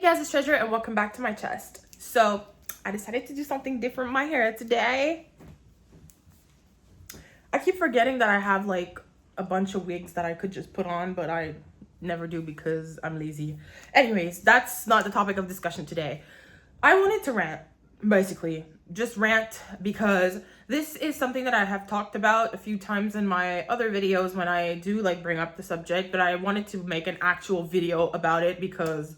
Hey guys, it's Treasure and welcome back to my chest. So I decided to do something different with my hair today. I keep forgetting that I have like a bunch of wigs that I could just put on, but I never do because I'm lazy. Anyways, that's not the topic of discussion today. I wanted to rant, basically. Just rant because this is something that I have talked about a few times in my other videos when I do like bring up the subject, but I wanted to make an actual video about it because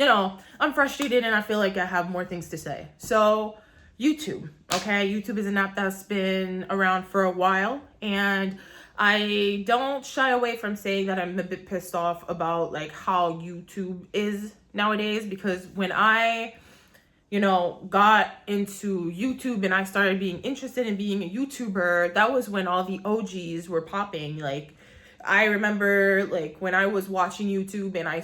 I'm frustrated and I feel like I have more things to say. So, YouTube, okay? YouTube is an app that's been around for a while, and I don't shy away from saying that I'm a bit pissed off about like how YouTube is nowadays, because when I got into YouTube and I started being interested in being a YouTuber, that was when all the OGs were popping. Like, I remember like when I was watching YouTube and I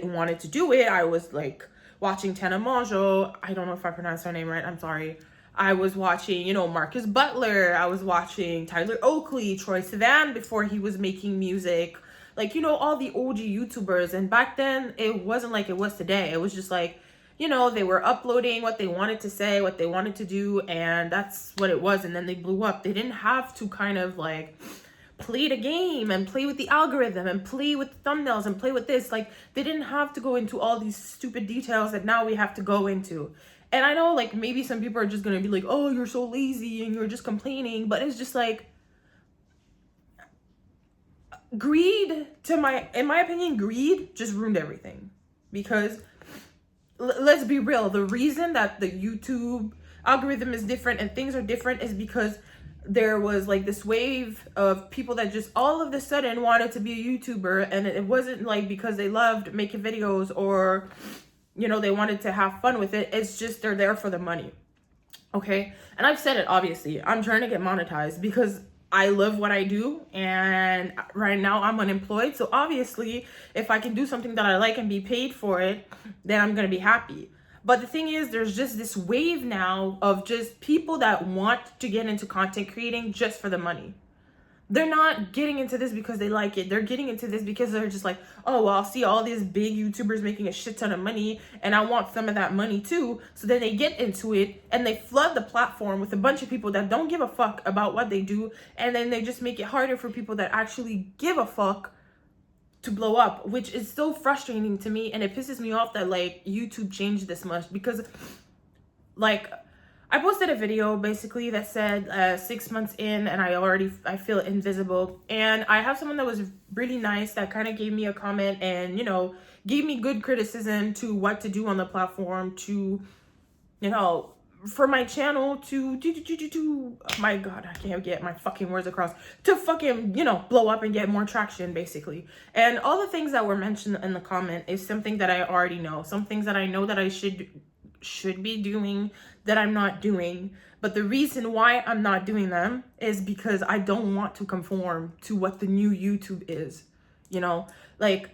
wanted to do it, I was like watching Tana Mongeau. I don't know if I pronounced her name right. I'm sorry. I was watching, Marcus Butler. I was watching Tyler Oakley, Troy Sivan before he was making music. Like, all the OG YouTubers. And back then, it wasn't like it was today. It was just like, they were uploading what they wanted to say, what they wanted to do, and that's what it was. And then they blew up. They didn't have to kind of like play the game and play with the algorithm and play with the thumbnails and play with this. Like, they didn't have to go into all these stupid details that now we have to go into. And I know like maybe some people are just gonna be like, oh, you're so lazy and you're just complaining, but it's just like greed. In my opinion, greed just ruined everything. Because let's be real, the reason that the YouTube algorithm is different and things are different is because there was like this wave of people that just all of a sudden wanted to be a YouTuber, and it wasn't like because they loved making videos or they wanted to have fun with it. It's just they're there for the money. Okay? And I've said it, obviously. I'm trying to get monetized because I love what I do, and right now I'm unemployed. So obviously, if I can do something that I like and be paid for it, then I'm going to be happy. But the thing is, there's just this wave now of just people that want to get into content creating just for the money. They're not getting into this because they like it. They're getting into this because they're just like, oh, well, I'll see all these big YouTubers making a shit ton of money and I want some of that money too. So then they get into it and they flood the platform with a bunch of people that don't give a fuck about what they do. And then they just make it harder for people that actually give a fuck to blow up, which is so frustrating to me. And it pisses me off that like YouTube changed this much, because like I posted a video basically that said 6 months in and I feel invisible. And I have someone that was really nice that kind of gave me a comment and gave me good criticism to what to do on the platform to for my channel to oh my god, I can't get my fucking words across, to fucking blow up and get more traction basically. And all the things that were mentioned in the comment is something that I already know, some things that I know that I should be doing that I'm not doing. But the reason why I'm not doing them is because I don't want to conform to what the new YouTube is. Like,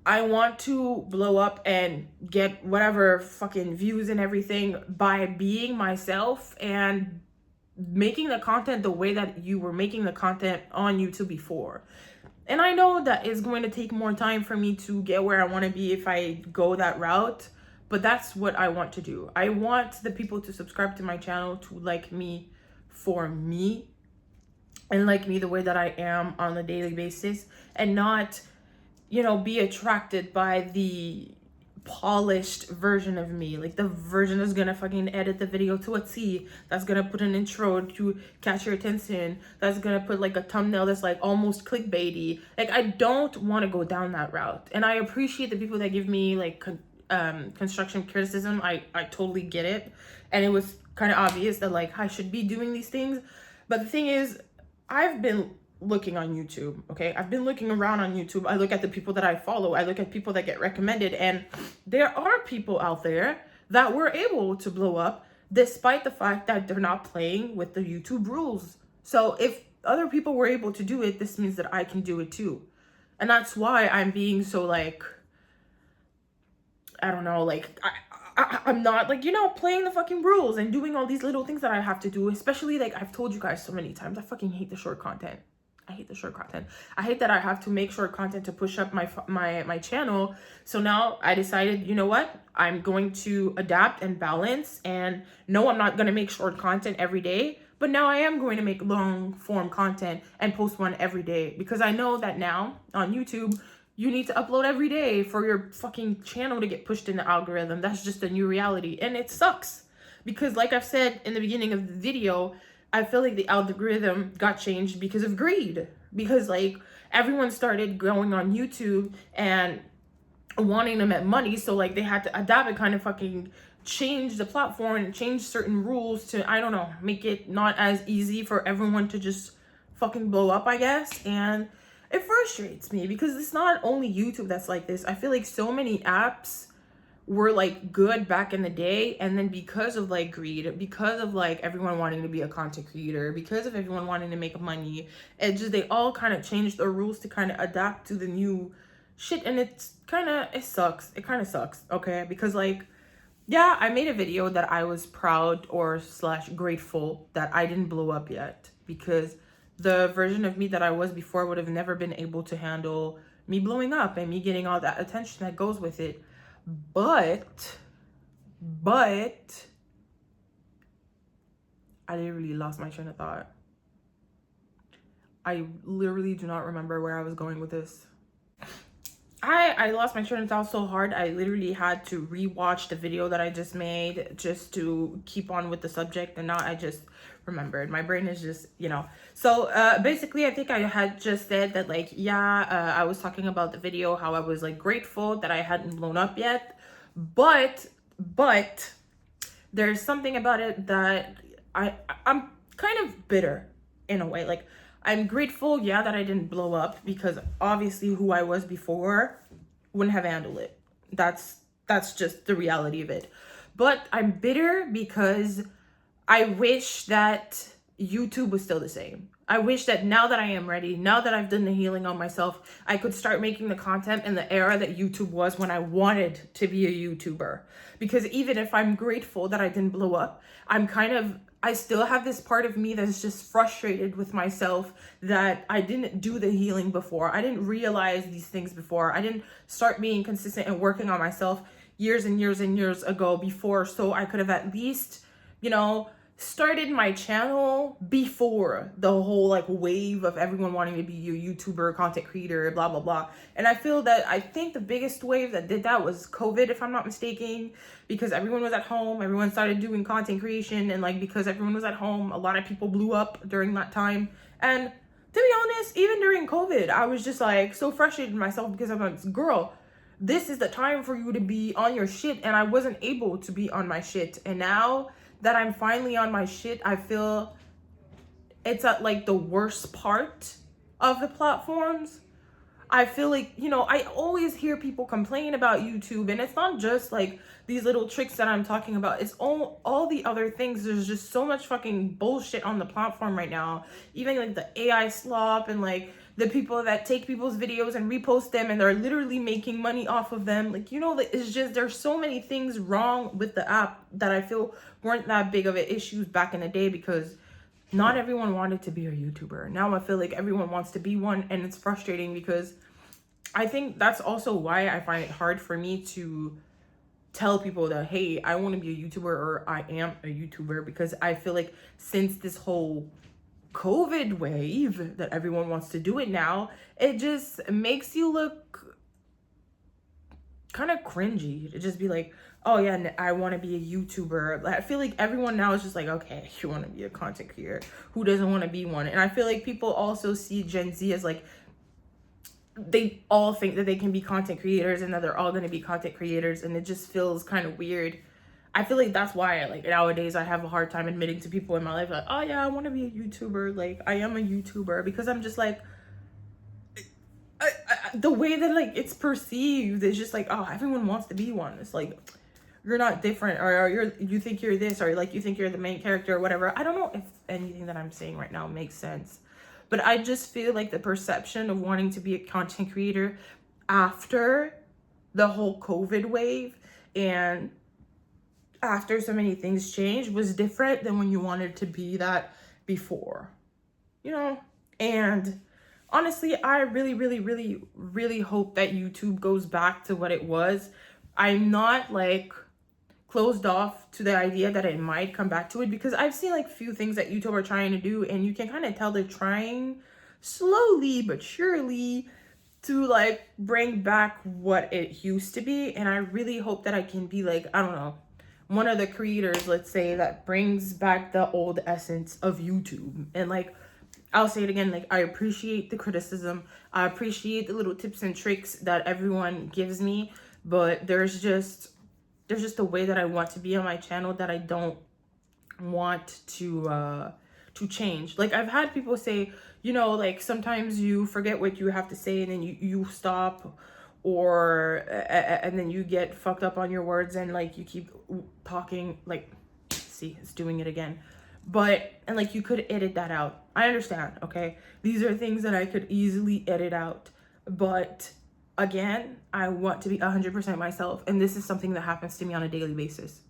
I want to blow up and get whatever fucking views and everything by being myself and making the content the way that you were making the content on YouTube before. And I know that it's going to take more time for me to get where I want to be if I go that route, but that's what I want to do. I want the people to subscribe to my channel to like me for me and like me the way that I am on a daily basis, and not be attracted by the polished version of me, like the version that's gonna fucking edit the video to a T, that's gonna put an intro to catch your attention, that's gonna put like a thumbnail that's like almost clickbaity. Like, I don't want to go down that route. And I appreciate the people that give me like construction criticism. I totally get it, and it was kind of obvious that like I should be doing these things. But the thing is, I've been looking on YouTube, okay? I've been looking around on YouTube. I look at the people that I follow. I look at people that get recommended, and there are people out there that were able to blow up despite the fact that they're not playing with the YouTube rules. So if other people were able to do it, this means that I can do it too. And that's why I'm being so like, I don't know, like I'm not like, playing the fucking rules and doing all these little things that I have to do. Especially like I've told you guys so many times, I fucking hate the short content. I hate the short content. I hate that I have to make short content to push up my channel. So now I decided, you know what? I'm going to adapt and balance. And no, I'm not going to make short content every day. But now I am going to make long form content and post one every day. Because I know that now on YouTube, you need to upload every day for your fucking channel to get pushed in the algorithm. That's just a new reality. And it sucks. Because like I've said in the beginning of the video, I feel like the algorithm got changed because of greed. Because like everyone started going on YouTube and wanting to make money. So like they had to adapt and kind of fucking change the platform and change certain rules to, I don't know, make it not as easy for everyone to just fucking blow up, I guess. And it frustrates me because it's not only YouTube that's like this. I feel like so many apps were like good back in the day, and then because of like greed, because of like everyone wanting to be a content creator, because of everyone wanting to make money, it just, they all kind of changed their rules to kind of adapt to the new shit. And it sucks. It kind of sucks, okay? Because like, yeah, I made a video that I was proud or slash grateful that I didn't blow up yet, because the version of me that I was before would have never been able to handle me blowing up and me getting all that attention that goes with it. But I literally lost my train of thought. I literally do not remember where I was going with this. I lost my train of thought so hard. I literally had to rewatch the video that I just made just to keep on with the subject, and now I just remembered. My brain is just, you know. So basically, I think I had just said that, like, yeah, I was talking about the video, how I was like grateful that I hadn't blown up yet, but there's something about it that I'm kind of bitter in a way. Like, I'm grateful, yeah, that I didn't blow up, because obviously who I was before wouldn't have handled it. That's just the reality of it. But I'm bitter because I wish that YouTube was still the same. I wish that now that I am ready, now that I've done the healing on myself, I could start making the content in the era that YouTube was when I wanted to be a YouTuber. Because even if I'm grateful that I didn't blow up, I still have this part of me that's just frustrated with myself that I didn't do the healing before. I didn't realize these things before. I didn't start being consistent and working on myself years and years and years ago before, so I could have at least, you know, started my channel before the whole like wave of everyone wanting to be a YouTuber, content creator, blah, blah, blah. And I think the biggest wave that did that was COVID, if I'm not mistaken, because everyone was at home, everyone started doing content creation, and like, because everyone was at home, a lot of people blew up during that time. And to be honest, even during COVID, I was just like so frustrated with myself because I'm like, girl, this is the time for you to be on your shit, and I wasn't able to be on my shit. And now that I'm finally on my shit, I feel it's at like the worst part of the platforms. I feel like, you know, I always hear people complain about YouTube, and it's not just like these little tricks that I'm talking about. It's all the other things. There's just so much fucking bullshit on the platform right now. Even like the AI slop, and like the people that take people's videos and repost them and they're literally making money off of them. Like, you know, it's just, there's so many things wrong with the app that I feel weren't that big of an issue back in the day, because not everyone wanted to be a YouTuber. Now I feel like everyone wants to be one, and it's frustrating because I think that's also why I find it hard for me to tell people that, hey, I want to be a YouTuber or I am a YouTuber, because I feel like since this whole COVID wave that everyone wants to do it now, it just makes you look kind of cringy to just be like, oh yeah, I want to be a YouTuber. I feel like everyone now is just like, okay, you want to be a content creator. Who doesn't want to be one? And I feel like people also see Gen Z as like, they all think that they can be content creators and that they're all going to be content creators, and it just feels kind of weird. I feel like that's why, like, nowadays I have a hard time admitting to people in my life, like, oh yeah, I want to be a YouTuber. Like, I am a YouTuber, because I'm just like, the way that like it's perceived is just like, oh, everyone wants to be one. It's like, you're not different, or you think you're this, or like you think you're the main character or whatever. I don't know if anything that I'm saying right now makes sense, but I just feel like the perception of wanting to be a content creator after the whole COVID wave and after so many things changed was different than when you wanted to be that before, you know? And honestly, I really, really, really, really hope that YouTube goes back to what it was. I'm not like closed off to the idea that it might come back to it, because I've seen like few things that YouTube are trying to do, and you can kind of tell they're trying slowly but surely to like bring back what it used to be. And I really hope that I can be like, I don't know, one of the creators, let's say, that brings back the old essence of YouTube. And like, I'll say it again, like, I appreciate the criticism, I appreciate the little tips and tricks that everyone gives me, but there's just a way that I want to be on my channel that I don't want to change. Like, I've had people say, you know, like, sometimes you forget what you have to say and then you stop, or and then you get fucked up on your words and like you keep talking. Like, see, it's doing it again. But, and like, you could edit that out. I understand, okay? These are things that I could easily edit out, but again, I want to be 100% myself, and this is something that happens to me on a daily basis.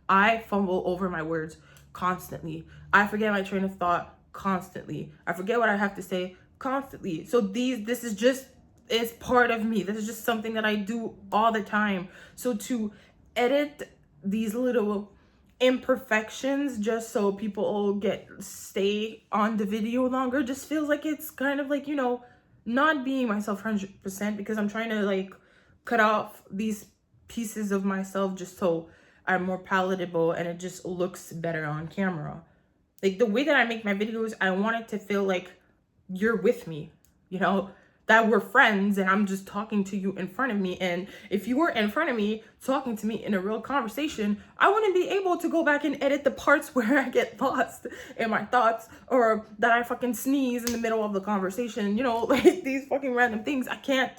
I fumble over my words constantly. I forget my train of thought constantly. I forget what I have to say constantly. So this is just, it's part of me. This is just something that I do all the time. So to edit these little imperfections just so people stay on the video longer just feels like it's kind of like, you know, not being myself 100%, because I'm trying to like cut off these pieces of myself just so I'm more palatable and it just looks better on camera. Like, the way that I make my videos, I want it to feel like you're with me, you know, that we're friends and I'm just talking to you in front of me. And if you were in front of me talking to me in a real conversation, I wouldn't be able to go back and edit the parts where I get lost in my thoughts, or that I fucking sneeze in the middle of the conversation, you know, like these fucking random things. I can't.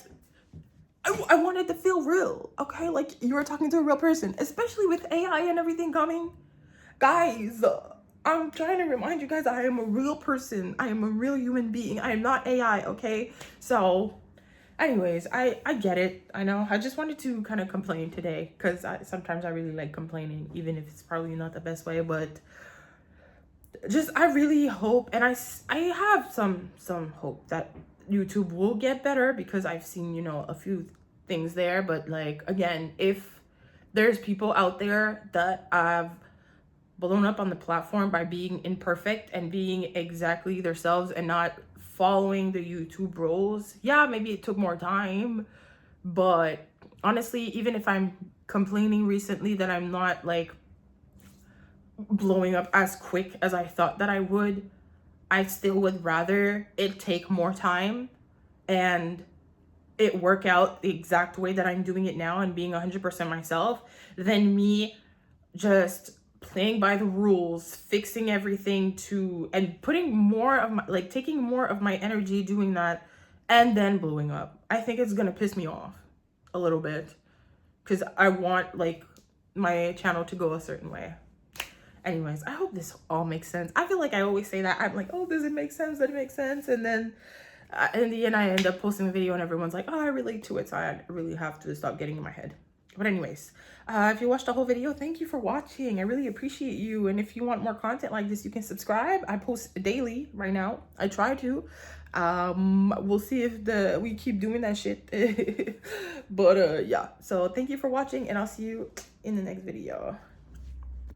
I want it to feel real, okay? Like you were talking to a real person, especially with AI and everything coming. Guys, I'm trying to remind you guys, I am a real person. I am a real human being. I am not AI, okay? So, anyways, I get it. I know. I just wanted to kind of complain today, because sometimes I really like complaining, even if it's probably not the best way. But just, I really hope, and I have some hope that YouTube will get better, because I've seen, you know, a few things there. But like, again, if there's people out there that have blown up on the platform by being imperfect and being exactly themselves and not following the YouTube rules, yeah, maybe it took more time, but honestly, even if I'm complaining recently that I'm not like blowing up as quick as I thought that I would, I still would rather it take more time and it work out the exact way that I'm doing it now and being 100% myself, than me just playing by the rules, fixing everything and putting more of my, like, taking more of my energy doing that and then blowing up. I think it's gonna piss me off a little bit, because I want like my channel to go a certain way. Anyways, I hope this all makes sense. I feel like I always say that. I'm like, oh, does it make sense? Does it make sense? And then in the end, I end up posting a video and everyone's like, oh, I relate to it. So I really have to stop getting in my head. But anyways, if you watched the whole video, thank you for watching. I really appreciate you. And if you want more content like this, you can subscribe. I post daily right now. I try to. We'll see if we keep doing that shit. But yeah, so thank you for watching, and I'll see you in the next video.